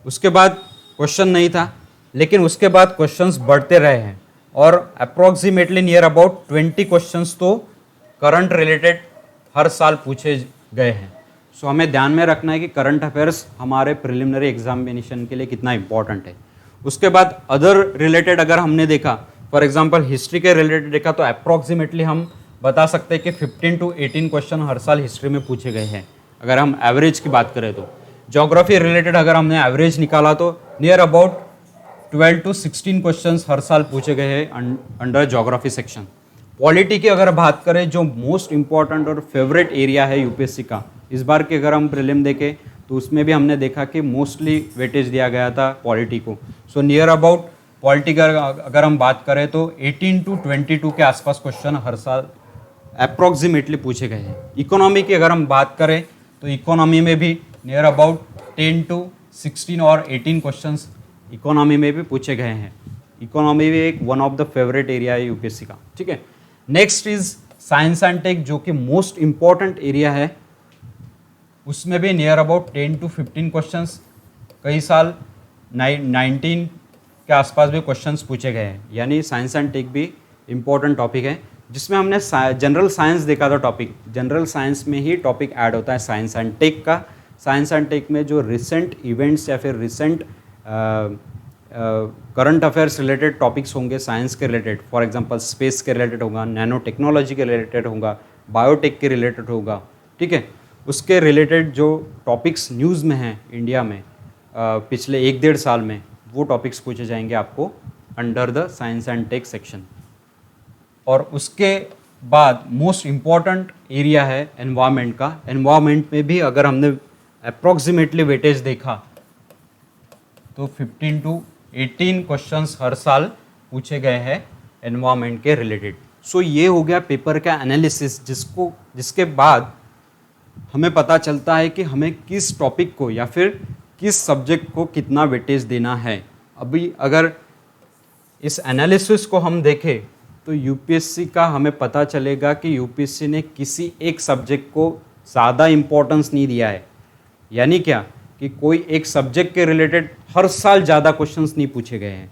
उसके बाद क्वेश्चन नहीं था, लेकिन उसके बाद क्वेश्चंस बढ़ते रहे हैं और अप्रोक्सीमेटली नियर अबाउट 20 क्वेश्चंस तो करंट रिलेटेड हर साल पूछे गए हैं। सो हमें ध्यान में रखना है कि करंट अफेयर्स हमारे प्रिलिमिनरी एग्जामिनेशन के लिए कितना इंपॉर्टेंट है। उसके बाद अदर रिलेटेड अगर हमने देखा, फॉर एग्जांपल हिस्ट्री के रिलेटेड देखा, तो अप्रोक्सीमेटली हम बता सकते हैं कि 15 to 18 क्वेश्चन हर साल हिस्ट्री में पूछे गए हैं अगर हम एवरेज की बात करें तो। ज्योग्राफी रिलेटेड अगर हमने एवरेज निकाला तो नियर अबाउट 12 to 16 क्वेश्चंस हर साल पूछे गए हैं अंडर ज्योग्राफी सेक्शन। पॉलिटी की अगर बात करें, जो मोस्ट इंपॉर्टेंट और फेवरेट एरिया है यूपीएससी का, इस बार के अगर हम प्रीलिम देखें तो उसमें भी हमने देखा कि मोस्टली वेटेज दिया गया था पॉलिटी को। सो नियर अबाउट पॉलिटी का अगर हम बात करें तो 18 to 22 के आसपास क्वेश्चन हर साल अप्रोक्सीमेटली पूछे गए हैं। इकोनॉमी की अगर हम बात करें तो इकोनॉमी में भी नियर अबाउट 10 to 16 और 18 क्वेश्चंस इकोनॉमी में भी पूछे गए हैं। इकोनॉमी भी एक one of the favourite area है यूपीएससी का, ठीक है। Next is science and tech, जो कि मोस्ट इंपॉर्टेंट एरिया है, उसमें भी नियर अबाउट 10 to 15 क्वेश्चंस कई साल 19 के आसपास भी क्वेश्चंस पूछे गए हैं। यानी साइंस एंड टेक भी इंपॉर्टेंट टॉपिक है, जिसमें हमने जनरल साइंस देखा था टॉपिक। जनरल साइंस में ही टॉपिक ऐड होता है साइंस एंड टेक का। साइंस एंड टेक में जो रिसेंट इवेंट्स या फिर recent current affairs related topics होंगे साइंस के रिलेटेड, फॉर एग्जांपल स्पेस के रिलेटेड होगा, नैनो टेक्नोलॉजी के रिलेटेड होगा, बायोटेक के रिलेटेड होगा, ठीक है। उसके रिलेटेड जो टॉपिक्स न्यूज़ में हैं इंडिया में पिछले 1-1.5 साल में, वो टॉपिक्स पूछे जाएंगे आपको under the science and tech section. और उसके बाद मोस्ट इम्पॉर्टेंट एरिया है एनवायरनमेंट का। एनवायरनमेंट में भी अगर हमने अप्रॉक्सीमेटली वेटेज देखा तो 15 to 18 क्वेश्चंस हर साल पूछे गए हैं एनवायरनमेंट के रिलेटेड। सो ये हो गया पेपर का एनालिसिस, जिसके बाद हमें पता चलता है कि हमें किस टॉपिक को या फिर किस सब्जेक्ट को कितना वेटेज देना है। अभी अगर इस एनालिसिस को हम देखें तो यूपीएससी का हमें पता चलेगा कि यूपीएससी ने किसी एक सब्जेक्ट को ज़्यादा इम्पोर्टेंस नहीं दिया है। यानी क्या कि कोई एक सब्जेक्ट के रिलेटेड हर साल ज़्यादा क्वेश्चंस नहीं पूछे गए हैं।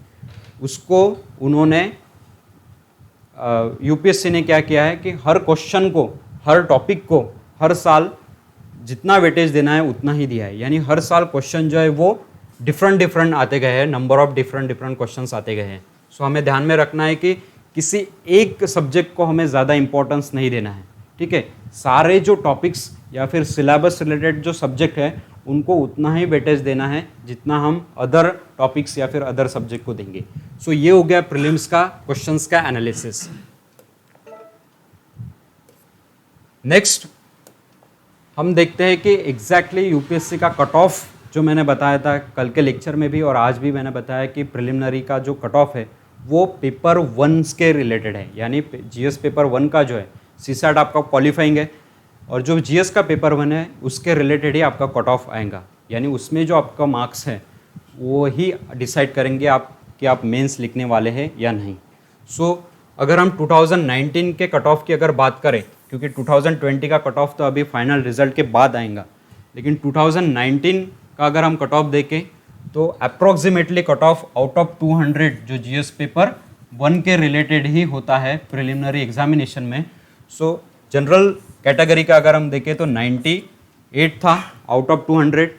उसको उन्होंने यूपीएससी ने क्या किया है कि हर क्वेश्चन को, हर टॉपिक को हर साल जितना वेटेज देना है उतना ही दिया है। यानी हर साल क्वेश्चन जो है वो डिफरेंट आते गए हैं, नंबर ऑफ डिफरेंट क्वेश्चंस आते गए हैं। सो हमें ध्यान में रखना है कि किसी एक सब्जेक्ट को हमें ज़्यादा इंपॉर्टेंस नहीं देना है, ठीक है। सारे जो टॉपिक्स या फिर सिलेबस रिलेटेड जो सब्जेक्ट है उनको उतना ही वेटेज देना है जितना हम अदर टॉपिक्स या फिर अदर सब्जेक्ट को देंगे। सो ये हो गया प्रीलिम्स का क्वेश्चंस का एनालिसिस। नेक्स्ट हम देखते हैं कि एग्जैक्टली यूपीएससी का कट ऑफ, जो मैंने बताया था कल के लेक्चर में भी और आज भी मैंने बताया कि प्रिलिमिनरी का जो कट ऑफ है वो पेपर 1 के रिलेटेड है। यानी जीएस पेपर 1 का जो है, सीसैट आपका क्वालिफाइंग है और जो जीएस का पेपर 1 है उसके रिलेटेड ही आपका कट ऑफ आएगा। यानी उसमें जो आपका मार्क्स है वो ही डिसाइड करेंगे आप कि आप मेंस लिखने वाले हैं या नहीं। सो अगर हम 2019 के कट ऑफ की अगर बात करें, क्योंकि 2020 का कट ऑफ तो अभी फाइनल रिजल्ट के बाद आएगा, लेकिन 2019 का अगर हम कट ऑफ देखें तो approximately cut off out of 200 जो जीएस पेपर 1 के रिलेटेड ही होता है प्रिलिमिनरी एग्जामिनेशन में। सो जनरल कैटेगरी का अगर हम देखें तो 98 था आउट ऑफ 200।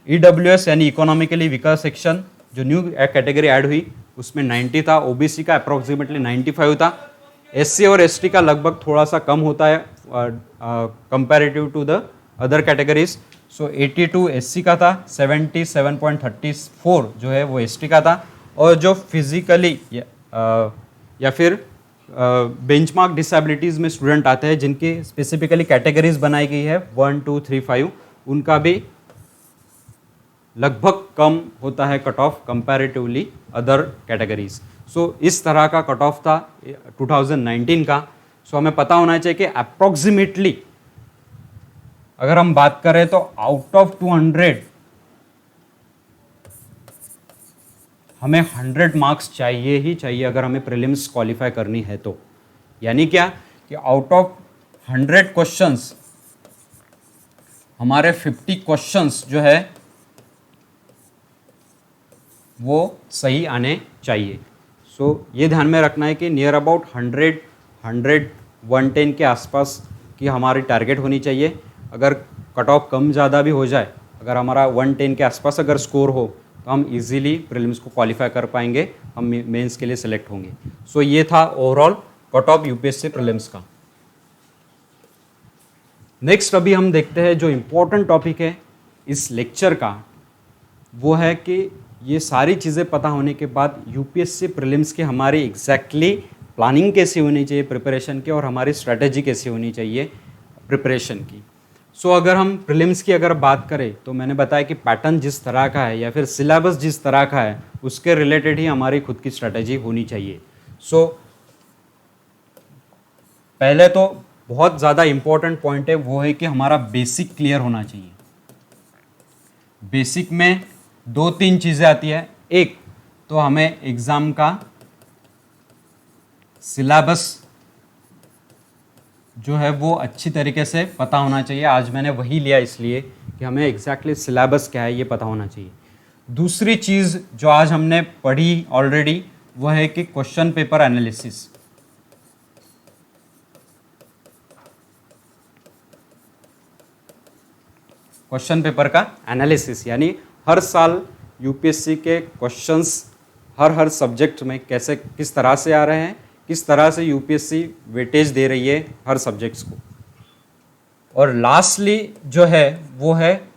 EWS यानी इकोनॉमिकली वीकर सेक्शन जो न्यू कैटेगरी ऐड हुई उसमें 90 था। OBC का अप्रोक्सीमेटली 95 था। SC और ST का लगभग थोड़ा सा कम होता है comparative to the other categories. So 82 SC का था, 77.34 जो है वो ST का था। और जो फिजिकली या फिर बेंचमार्क डिसेबिलिटीज़ में स्टूडेंट आते हैं जिनकी स्पेसिफिकली कैटेगरीज बनाई गई है 1, 2, 3, 5, उनका भी लगभग कम होता है cut off comparatively other categories. So इस तरह का कट ऑफ था 2019 का। सो हमें पता होना चाहिए कि अप्रोक्सीमेटली अगर हम बात करें तो आउट ऑफ 200 हमें 100 मार्क्स चाहिए ही चाहिए अगर हमें प्रीलिम्स क्वालिफाई करनी है तो। यानी क्या कि आउट ऑफ 100 क्वेश्चंस हमारे 50 क्वेश्चंस जो है वो सही आने चाहिए। सो ये ध्यान में रखना है कि नियर अबाउट 100, 110 के आसपास की हमारी टारगेट होनी चाहिए। अगर कट ऑफ कम ज़्यादा भी हो जाए, अगर हमारा 110 के आसपास अगर स्कोर हो तो हम इजीली प्रीलिम्स को क्वालिफाई कर पाएंगे, हम मेंस के लिए सिलेक्ट होंगे। सो ये था overall cut off UPSC prelims का। नेक्स्ट अभी हम देखते हैं जो इम्पोर्टेंट टॉपिक है इस लेक्चर का, वो है कि ये सारी चीज़ें पता होने के बाद यूपीएससी प्रीलिम्स की हमारी एग्जैक्टली प्लानिंग कैसी होनी चाहिए प्रिपरेशन की, और हमारी स्ट्रैटेजी कैसी होनी चाहिए प्रिपरेशन की। सो अगर हम प्रीलिम्स की अगर बात करें तो मैंने बताया कि पैटर्न जिस तरह का है या फिर सिलेबस जिस तरह का है उसके रिलेटेड ही हमारी खुद की स्ट्रैटेजी होनी चाहिए। सो पहले तो बहुत ज़्यादा इम्पोर्टेंट पॉइंट है वो है कि हमारा बेसिक क्लियर होना चाहिए। बेसिक में 2-3 चीज़ें आती है। एक तो हमें एग्ज़ाम का सिलेबस जो है वो अच्छी तरीके से पता होना चाहिए। आज मैंने वही लिया इसलिए कि हमें एग्जैक्टली सिलेबस क्या है ये पता होना चाहिए। दूसरी चीज़ जो आज हमने पढ़ी ऑलरेडी वो है कि question paper analysis. Question paper का एनालिसिस यानी हर साल यूपीएससी के क्वेश्चंस हर सब्जेक्ट में कैसे किस तरह से आ रहे हैं, किस तरह से यूपीएससी वेटेज दे रही है हर सब्जेक्ट्स को। और लास्टली जो है वो है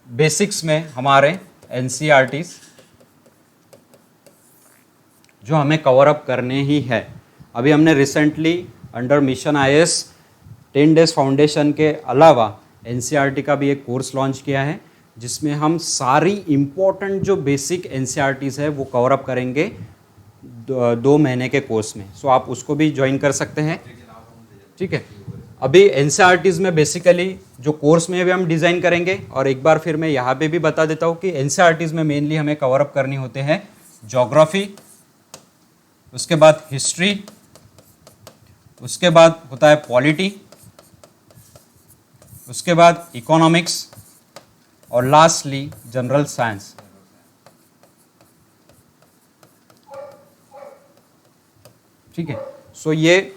बेसिक्स में हमारे एनसीईआरटीज जो हमें कवर अप करने ही है। अभी हमने recently under mission IAS 10 days foundation के अलावा एनसीईआरटी का भी एक कोर्स लॉन्च किया है जिसमें हम सारी इम्पोर्टेंट जो बेसिक एनसीईआरटीज है वो कवर अप करेंगे 2 महीने के कोर्स में। सो आप उसको भी ज्वाइन कर सकते हैं, ठीक है। अभी एनसीईआरटीज में बेसिकली जो कोर्स में भी हम डिज़ाइन करेंगे, और एक बार फिर मैं यहाँ पे भी बता देता हूँ कि एनसीईआरटीज में मेनली हमें कवर अप करनी होते हैं ज्योग्राफी, उसके बाद हिस्ट्री, उसके बाद होता है पॉलिटी, उसके बाद इकोनॉमिक्स और लास्टली जनरल साइंस। ठीक है। सो ये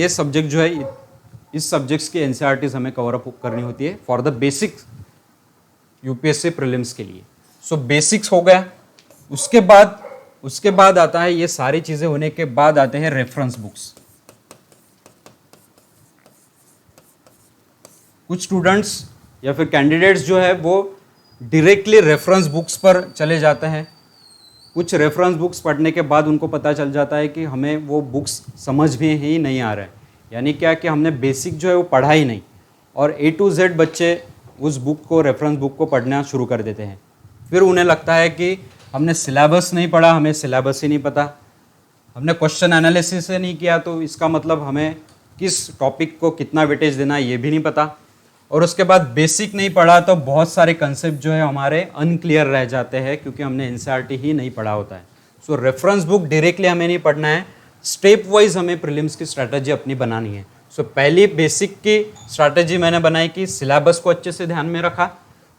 सब्जेक्ट जो है इस सब्जेक्ट्स की एनसीईआरटीज हमें कवर अप करनी होती है for the basic UPSC prelims के लिए। सो बेसिक्स हो गया। उसके बाद आता है, ये सारी चीजें होने के बाद आते हैं रेफरेंस बुक्स। कुछ स्टूडेंट्स या फिर कैंडिडेट्स जो है वो डायरेक्टली रेफरेंस बुक्स पर चले जाते हैं। कुछ रेफरेंस बुक्स पढ़ने के बाद उनको पता चल जाता है कि हमें वो बुक्स समझ में ही नहीं आ रहा है, यानी क्या कि हमने बेसिक जो है वो पढ़ा ही नहीं, और A to Z बच्चे उस बुक को रेफरेंस बुक को पढ़ना शुरू कर देते हैं। फिर उन्हें लगता है कि हमने सिलेबस नहीं पढ़ा, हमें सिलेबस ही नहीं पता, हमने क्वेश्चन एनालिसिस से नहीं किया तो इसका मतलब हमें किस टॉपिक को कितना वेटेज देना है ये भी नहीं पता, और उसके बाद बेसिक नहीं पढ़ा तो बहुत सारे कंसेप्ट जो है हमारे अनक्लियर रह जाते हैं क्योंकि हमने एनसीईआरटी ही नहीं पढ़ा होता है। सो रेफरेंस बुक डायरेक्टली हमें नहीं पढ़ना है, स्टेप वाइज हमें प्रीलिम्स की स्ट्रैटेजी अपनी बनानी है। सो पहली बेसिक की स्ट्रैटेजी मैंने बनाई कि सिलेबस को अच्छे से ध्यान में रखा,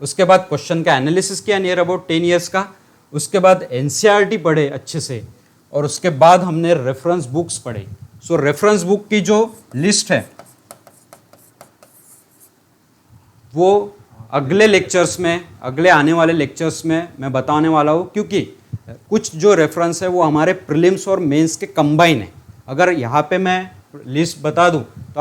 उसके बाद क्वेश्चन का एनालिसिस किया नियर अबाउट 10 ईयर्स का, उसके बाद एनसीईआरटी पढ़े अच्छे से, और उसके बाद हमने रेफरेंस बुक्स पढ़े। सो रेफरेंस बुक की जो लिस्ट है वो अगले लेक्चर्स में, अगले आने वाले लेक्चर्स में मैं बताने वाला हूँ, क्योंकि कुछ जो रेफरेंस है वो हमारे प्रीलिम्स और मेंस के कंबाइन है। अगर यहाँ पे मैं लिस्ट बता दूँ तो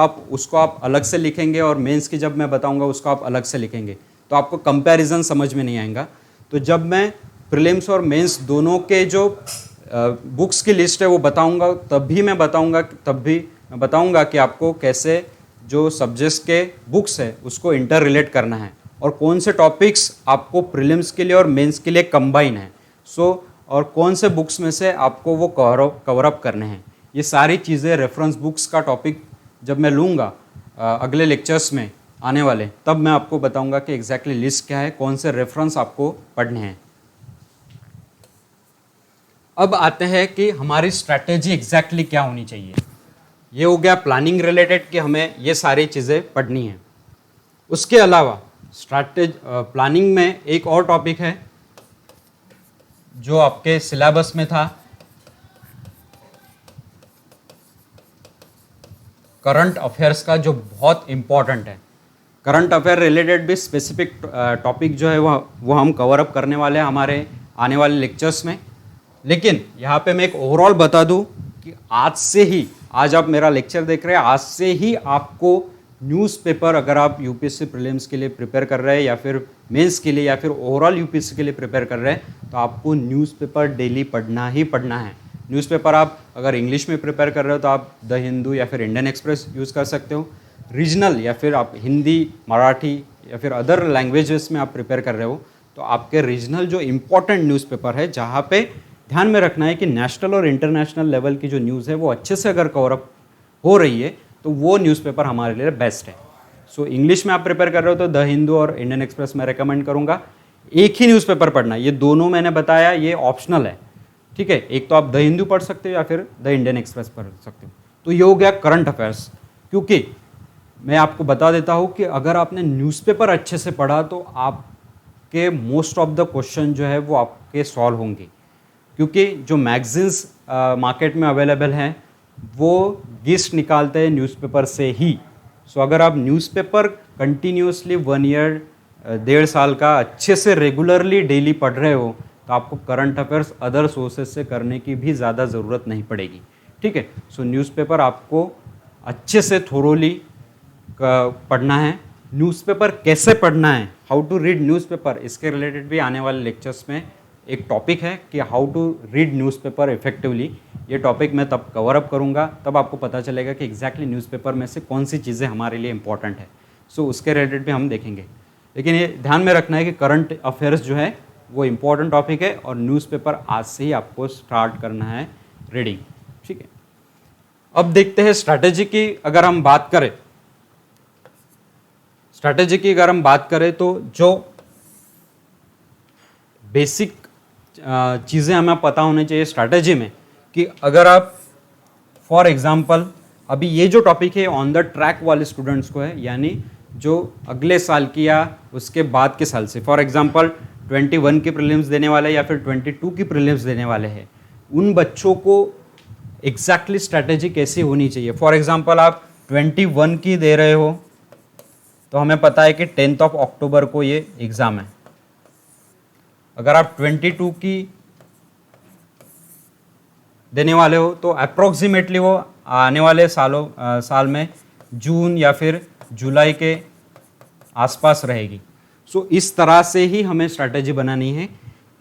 आप अलग से लिखेंगे और मेंस की जब मैं बताऊँगा उसको आप अलग से लिखेंगे, तो आपको कंपैरिजन समझ में नहीं आएगा। तो जब मैं प्रीलिम्स और मेंस दोनों के जो बुक्स की लिस्ट है वो बताऊँगा, तब भी मैं बताऊँगा कि आपको कैसे जो सब्जेक्ट्स के बुक्स है उसको इंटर रिलेट करना है और कौन से टॉपिक्स आपको प्रीलिम्स के लिए और मेंस के लिए कंबाइन है। और कौन से बुक्स में से आपको वो कवर अप करने हैं। ये सारी चीज़ें रेफरेंस बुक्स का टॉपिक जब मैं लूँगा अगले लेक्चर्स में आने वाले, तब मैं आपको बताऊँगा कि एग्जैक्टली लिस्ट क्या है, कौन से रेफरेंस आपको पढ़ने हैं। अब आते हैं कि हमारी स्ट्रैटेजी एग्जैक्टली क्या होनी चाहिए। ये हो गया प्लानिंग रिलेटेड कि हमें ये सारी चीज़ें पढ़नी हैं। उसके अलावा प्लानिंग में एक और टॉपिक है जो आपके सिलेबस में था, करंट अफेयर्स का, जो बहुत इम्पॉर्टेंट है। करंट अफेयर रिलेटेड भी स्पेसिफिक टॉपिक जो है वो हम कवर अप करने वाले हैं हमारे आने वाले लेक्चर्स में। लेकिन यहाँ पे मैं एक ओवरऑल बता दूँ कि आज से ही, आज आप मेरा लेक्चर देख रहे हैं, आज से ही आपको न्यूज़पेपर, अगर आप यूपीएससी प्रीलिम्स के लिए प्रिपेयर कर रहे हैं या फिर मेंस के लिए या फिर ओवरऑल यूपीएससी के लिए प्रिपेयर कर रहे हैं, तो आपको न्यूज़पेपर डेली पढ़ना ही पढ़ना है। न्यूज़पेपर आप अगर इंग्लिश में प्रिपेयर कर रहे हो तो आप द हिंदू या फिर इंडियन एक्सप्रेस यूज़ कर सकते हो। रीजनल या फिर आप हिंदी, मराठी या फिर अदर लैंग्वेजेस में आप प्रिपेयर कर रहे हो तो आपके रीजनल जो इम्पोर्टेंट न्यूज़पेपर है, जहाँ पे ध्यान में रखना है कि नेशनल और इंटरनेशनल लेवल की जो न्यूज़ है वो अच्छे से अगर कवर अप हो रही है तो वो न्यूज़पेपर हमारे लिए बेस्ट है। सो इंग्लिश में आप प्रिपेयर कर रहे हो तो द हिंदू और इंडियन एक्सप्रेस मैं रेकमेंड करूँगा। एक ही न्यूज़पेपर पढ़ना, ये दोनों मैंने बताया, ये ऑप्शनल है, ठीक है। एक तो आप द हिंदू पढ़ सकते हो या फिर द इंडियन एक्सप्रेस पढ़ सकते हो। तो ये हो गया करंट अफेयर्स। क्योंकि मैं आपको बता देता हूँ कि अगर आपने न्यूज़पेपर अच्छे से पढ़ा तो आपके मोस्ट ऑफ द क्वेश्चन जो है वो आपके सॉल्व होंगे, क्योंकि जो मैगजीन्स मार्केट में अवेलेबल हैं वो गिस्ट निकालते हैं न्यूज़पेपर से ही। सो अगर आप न्यूज़पेपर कंटिन्यूसली 1 ईयर, 1.5 साल का अच्छे से रेगुलरली डेली पढ़ रहे हो तो आपको करंट अफेयर्स अदर सोर्सेज से करने की भी ज़्यादा ज़रूरत नहीं पड़ेगी, ठीक है। सो न्यूज़पेपर आपको अच्छे से थोरोली पढ़ना है। न्यूज़पेपर कैसे पढ़ना है, हाउ टू रीड न्यूज़पेपर, इसके रिलेटेड भी आने वाले लेक्चर्स में एक टॉपिक है कि how to read newspaper effectively. ये टॉपिक मैं तब कवर अप करूँगा, तब आपको पता चलेगा कि एग्जैक्टली न्यूज़पेपर में से कौन सी चीज़ें हमारे लिए इंपॉर्टेंट है। सो उसके रिलेटेड भी हम देखेंगे। लेकिन ये ध्यान में रखना है कि करंट अफेयर्स जो है वो इम्पॉर्टेंट टॉपिक है और न्यूज़पेपर आज से ही आपको स्टार्ट करना है रीडिंग, ठीक है। अब देखते हैं स्ट्रैटेजी की अगर हम बात करें। स्ट्रैटेजी की अगर हम बात करें तो जो बेसिक चीज़ें हमें पता होनी चाहिए स्ट्रैटेजी में, कि अगर आप फॉर एग्जांपल अभी ये जो टॉपिक है ऑन द ट्रैक वाले स्टूडेंट्स को है, यानी जो अगले साल की या उसके बाद के साल से, फॉर एग्जांपल 21 की प्रीलिम्स देने वाले या फिर 22 की प्रीलिम्स देने वाले हैं, उन बच्चों को एग्जैक्टली स्ट्रैटेजी कैसी होनी चाहिए। फॉर एग्जांपल आप 21 की दे रहे हो तो हमें पता है कि 10 अक्टूबर को ये एग्ज़ाम है। अगर आप 22 की देने वाले हो तो अप्रोक्सीमेटली वो आने वाले साल में जून या फिर जुलाई के आसपास रहेगी। सो इस तरह से ही हमें स्ट्रैटेजी बनानी है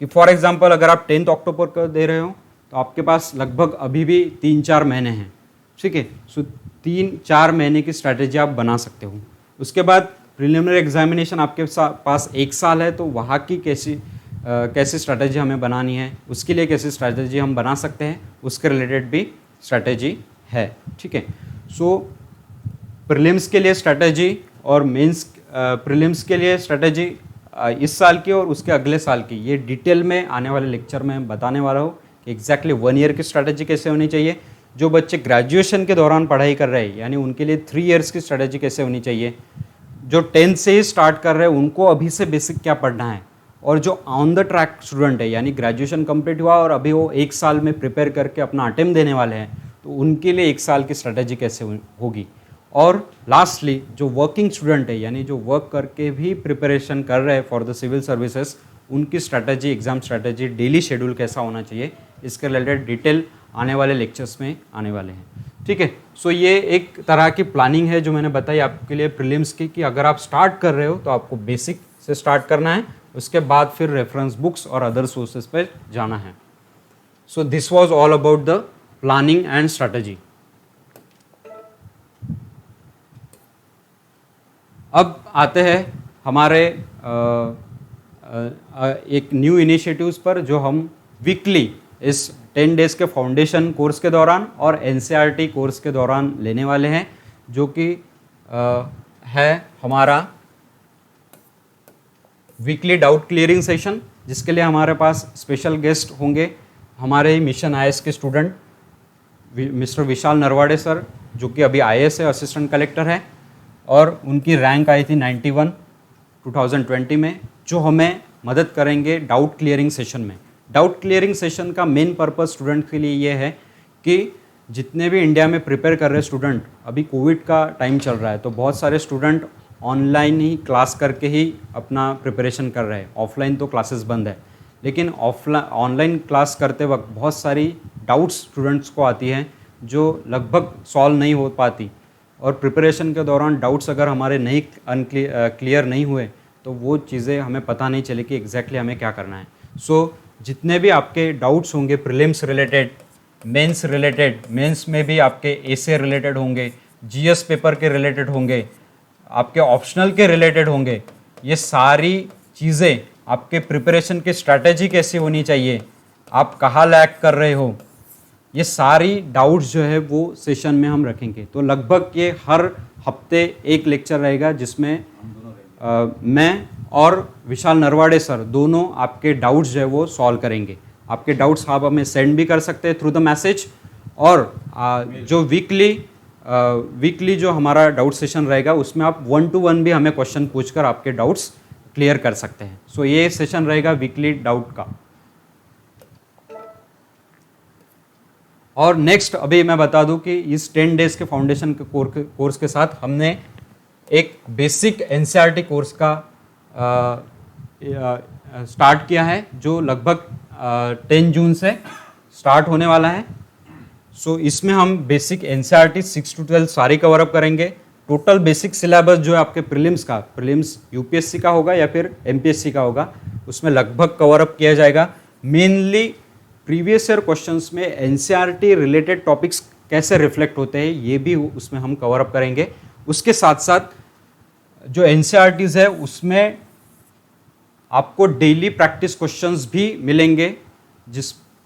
कि फॉर एग्जांपल अगर आप 10 अक्टूबर को दे रहे हो तो आपके पास लगभग अभी भी 3-4 महीने हैं, ठीक है। सो 3-4 महीने की स्ट्रैटेजी आप बना सकते हो। उसके बाद प्रिलिमिनरी एग्जामिनेशन आपके पास 1 साल है, तो वहाँ की कैसी स्ट्रैटेजी हमें बनानी है, उसके लिए कैसी स्ट्रैटेजी हम बना सकते हैं, उसके रिलेटेड भी स्ट्रैटेजी है, ठीक है। सो प्रीलिम्स के लिए स्ट्रैटेजी और मेंस प्रीलिम्स के लिए स्ट्रैटेजी इस साल की और उसके अगले साल की, ये डिटेल में आने वाले लेक्चर में बताने वाला हूँ कि एग्जैक्टली 1 ईयर की स्ट्रैटेजी कैसे होनी चाहिए। जो बच्चे ग्रेजुएशन के दौरान पढ़ाई कर रहे हैं यानी उनके लिए 3 ईयर्स की स्ट्रैटेजी कैसे होनी चाहिए। जो 10 से ही स्टार्ट कर रहे हैं उनको अभी से बेसिक क्या पढ़ना है, और जो ऑन द ट्रैक स्टूडेंट है, यानी ग्रेजुएशन कंप्लीट हुआ और अभी वो 1 साल में प्रिपेयर करके अपना अटेम्प्ट देने वाले हैं, तो उनके लिए 1 साल की स्ट्रेटेजी कैसे होगी। और लास्टली जो वर्किंग स्टूडेंट है, यानी जो वर्क करके भी प्रिपरेशन कर रहे हैं फॉर द सिविल सर्विसेज, उनकी strategy, exam strategy, daily schedule कैसा होना चाहिए, इसके रिलेटेड डिटेल आने वाले लेक्चर्स में आने वाले हैं। ठीक है, सो ये एक तरह की प्लानिंग है जो मैंने बताई आपके लिए प्रीलिम्स की, कि अगर आप स्टार्ट कर रहे हो तो आपको बेसिक से स्टार्ट करना है, उसके बाद फिर रेफरेंस बुक्स और अदर सोर्सेज पे जाना है। So this was all about the planning and strategy. अब आते हैं हमारे एक न्यू इनिशिएटिव्स पर, जो हम वीकली इस 10 डेज़ के फाउंडेशन कोर्स के दौरान और एनसीईआरटी कोर्स के दौरान लेने वाले हैं, जो कि है हमारा वीकली डाउट क्लियरिंग सेशन, जिसके लिए हमारे पास स्पेशल गेस्ट होंगे हमारे मिशन आईएएस के स्टूडेंट मिस्टर विशाल नरवाड़े सर, जो कि अभी आईएएस है, असिस्टेंट कलेक्टर है, और उनकी रैंक आई थी 91 2020 में, जो हमें मदद करेंगे डाउट क्लियरिंग सेशन में। डाउट क्लियरिंग सेशन का मेन पर्पस स्टूडेंट के लिए ये है कि जितने भी इंडिया में प्रिपेयर कर रहे स्टूडेंट, अभी कोविड का टाइम चल रहा है, तो बहुत सारे स्टूडेंट ऑनलाइन ही क्लास करके ही अपना प्रिपरेशन कर रहे हैं। ऑफलाइन तो क्लासेस बंद है, लेकिन ऑनलाइन क्लास करते वक्त बहुत सारी डाउट्स स्टूडेंट्स को आती हैं जो लगभग सॉल्व नहीं हो पाती, और प्रिपरेशन के दौरान डाउट्स अगर हमारे नहीं क्लियर नहीं हुए तो वो चीज़ें हमें पता नहीं चले कि एग्जैक्टली हमें क्या करना है। सो जितने भी आपके डाउट्स होंगे prelims related, mains related, mains में भी आपके एसे रिलेटेड होंगे, जीएस पेपर के रिलेटेड होंगे, आपके ऑप्शनल के रिलेटेड होंगे, ये सारी चीज़ें, आपके प्रिपरेशन की स्ट्रैटेजी कैसी होनी चाहिए, आप कहाँ लैग कर रहे हो, ये सारी डाउट्स जो है वो सेशन में हम रखेंगे। तो लगभग ये हर हफ्ते एक लेक्चर रहेगा, जिसमें मैं और विशाल नरवाड़े सर दोनों आपके डाउट्स जो है वो सॉल्व करेंगे। आपके डाउट्स आप हमें सेंड भी कर सकते हैं थ्रू द मैसेज, और जो वीकली जो हमारा डाउट सेशन रहेगा उसमें आप 1-to-1 भी हमें क्वेश्चन पूछकर आपके डाउट्स क्लियर कर सकते हैं। सो ये सेशन रहेगा वीकली डाउट का। और नेक्स्ट अभी मैं बता दूं कि इस 10 डेज़ के फाउंडेशन के कोर्स के साथ हमने एक बेसिक एनसीईआरटी कोर्स का स्टार्ट किया है, जो लगभग 10 जून से स्टार्ट होने वाला है। सो इसमें हम बेसिक एनसीईआरटी 6 to 12 सारी कवर अप करेंगे। टोटल बेसिक सिलेबस जो है आपके प्रीलिम्स यूपीएससी का होगा या फिर एमपीएससी का होगा, उसमें लगभग कवर अप किया जाएगा। मेनली प्रीवियस ईयर क्वेश्चंस में एनसीईआरटी रिलेटेड टॉपिक्स कैसे रिफ्लेक्ट होते हैं, ये भी उसमें हम कवर अप करेंगे। उसके साथ साथ जो एनसीईआरटीज़ है उसमें आपको डेली प्रैक्टिस क्वेश्चंस भी मिलेंगे,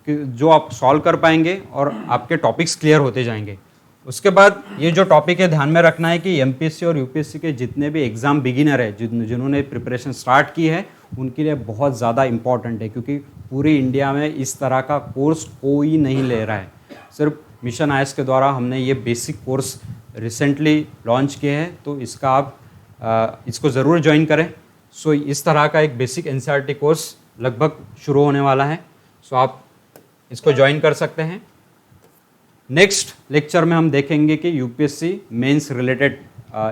जो आप सॉल्व कर पाएंगे और आपके टॉपिक्स क्लियर होते जाएंगे। उसके बाद ये जो टॉपिक है ध्यान में रखना है कि एमपीएससी और यूपीएससी के जितने भी एग्ज़ाम बिगिनर है, जिन्होंने प्रिपरेशन स्टार्ट की है, उनके लिए बहुत ज़्यादा इम्पॉर्टेंट है, क्योंकि पूरी इंडिया में इस तरह का कोर्स कोई नहीं ले रहा है। सिर्फ मिशन आईएएस के द्वारा हमने ये बेसिक कोर्स रिसेंटली लॉन्च किए हैं, तो इसका आप इसको ज़रूर ज्वाइन करें। सो इस तरह का एक बेसिक एनसीईआरटी कोर्स लगभग शुरू होने वाला है, सो आप इसको ज्वाइन कर सकते हैं। नेक्स्ट लेक्चर में हम देखेंगे कि UPSC mains related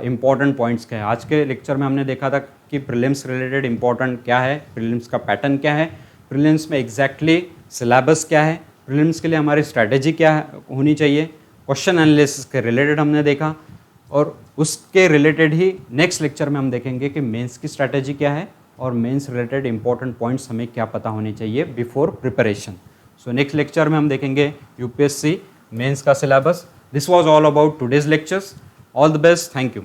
important points क्या है। आज के लेक्चर में हमने देखा था कि प्रीलिम्स रिलेटेड इम्पॉर्टेंट क्या है, प्रीलिम्स का पैटर्न क्या है, प्रीलिम्स में एग्जैक्टली सिलेबस क्या है, प्रीलिम्स के लिए हमारी स्ट्रैटेजी क्या होनी चाहिए, क्वेश्चन एनालिसिस के रिलेटेड हमने देखा, और उसके रिलेटेड ही नेक्स्ट लेक्चर में हम देखेंगे कि मेंस की स्ट्रैटेजी क्या है और मेंस रिलेटेड इंपॉर्टेंट पॉइंट्स हमें क्या पता होने चाहिए before preparation. So next lecture में हम देखेंगे यूपीएससी मेंस का syllabus. This was all about today's lectures. All the best, thank you.